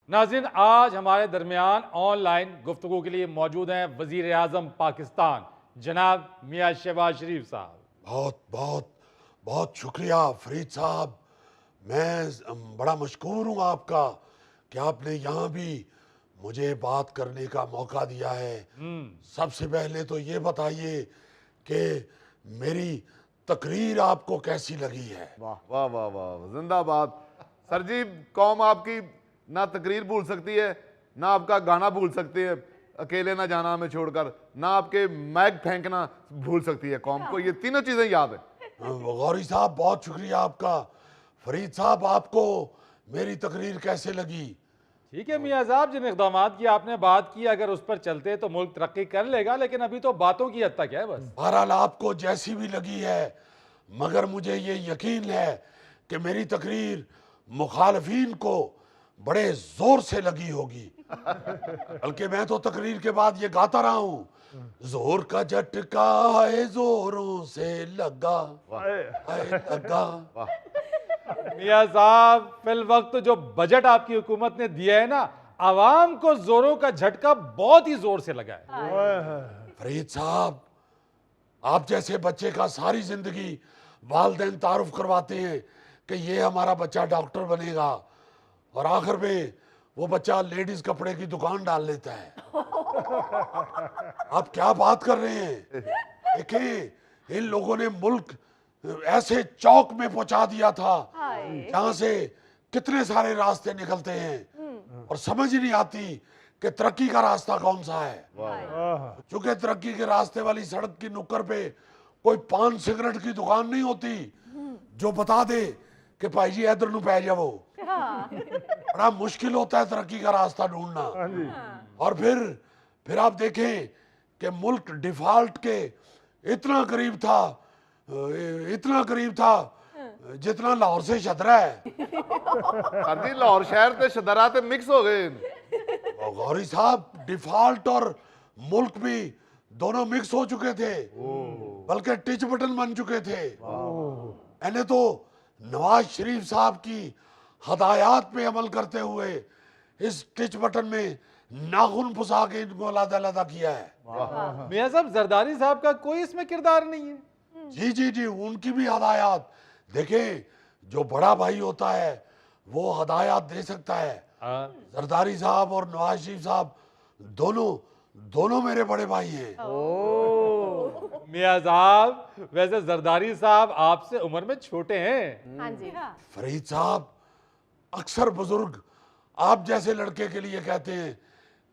नाज़रीन, आज हमारे दरमियान ऑनलाइन गुफ्तगू के लिए मौजूद हैं वजीर आज़म पाकिस्तान जनाब मियाँ शहबाज शरीफ साहब। बहुत बहुत बहुत शुक्रिया फरीद साहब। मैं बड़ा मशकूर हूँ आपका कि आपने यहाँ भी मुझे बात करने का मौका दिया है। सबसे पहले तो ये बताइए कि मेरी तकरीर आपको कैसी लगी है? वाह वाह वाह वाह, जिंदाबाद। सर जी, कौम आपकी ना तकरीर भूल सकती है, ना आपका गाना भूल सकती है, अकेले ना जाना हमें छोड़कर, ना आपके मैग फेंकना भूल सकती है कौम को। ये तीनों चीजें याद है। गौरी साहब बहुत शुक्रिया आपका। फरीद साहब आपको मेरी तकरीर कैसे लगी? ठीक है मियाँ साहब, जिन इक़दामात की आपने बात की, अगर उस पर चलते तो मुल्क तरक्की कर लेगा, लेकिन अभी तो बातों की हद तक है बस। बहरहाल आपको जैसी भी लगी है, मगर मुझे ये यकीन है कि मेरी तकरीर मुखालफीन को बड़े जोर से लगी होगी। बल्कि मैं तो तकरीर के बाद ये गाता रहा हूँ, जोर का झटका है जोरों से लगा है लगा। मियाँ साहब, फिल वक्त जो बजट आपकी हुकूमत ने दिया है ना, आवाम को जोरों का झटका बहुत ही जोर से लगा है। फरीद साहब, आप जैसे बच्चे का सारी जिंदगी वालिदैन तारुफ करवाते हैं कि ये हमारा बच्चा डॉक्टर बनेगा, और आखिर में वो बच्चा लेडीज कपड़े की दुकान डाल लेता है। आप क्या बात कर रहे हैं? देखिए, इन लोगों ने मुल्क ऐसे चौक में पहुंचा दिया था जहां से कितने सारे रास्ते निकलते हैं और समझ ही नहीं आती कि तरक्की का रास्ता कौन सा है। चूंकि तरक्की के रास्ते वाली सड़क की नुक्कड़ पे कोई पान सिगरेट की दुकान नहीं होती जो बता दे कि भाई जी इधर नू पै जाओ। बड़ा मुश्किल होता है तरक्की का रास्ता ढूंढना। और फिर आप देखें कि मुल्क डिफॉल्ट के इतना करीब था जितना लाहौर से शदरा है। सर जी, लाहौर शहर ते शदरा ते मिक्स हो गए। और गौरी साहब, डिफॉल्ट और मुल्क भी दोनों मिक्स हो चुके थे, बल्कि टिच बटन बन चुके थे। मैंने तो नवाज शरीफ साहब की हदायत पे अमल करते हुए इस टिच बटन में नाखून फुसा के इनको अलग किया है। मियाँ साहब, जरदारी साहब का कोई इसमें किरदार नहीं है। जी जी जी, उनकी भी हदायत देखें। जो बड़ा भाई होता है वो हदायत दे सकता है। जरदारी साहब और नवाज शरीफ साहब दोनों मेरे बड़े भाई हैं। मियाँ साहब, वैसे जरदारी साहब आपसे उम्र में छोटे हैं। हाँ जी। फरीद साहब, अक्सर बुजुर्ग आप जैसे लड़के के लिए कहते हैं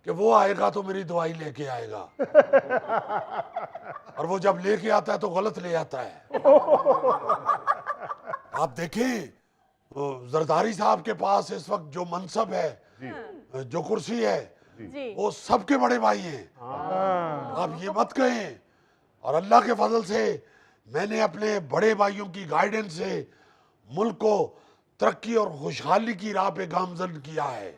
कि वो आएगा तो मेरी दवाई लेके आएगा, और वो जब लेके आता है तो गलत ले आता है। आप देखें, जरदारी साहब के पास इस वक्त जो मनसब है, जो कुर्सी है, वो सबके बड़े भाई हैं। आप ये मत कहें। और अल्लाह के फजल से मैंने अपने बड़े भाइयों की गाइडेंस से मुल्क को तरक्की और खुशहाली की राह पे गामजन किया है।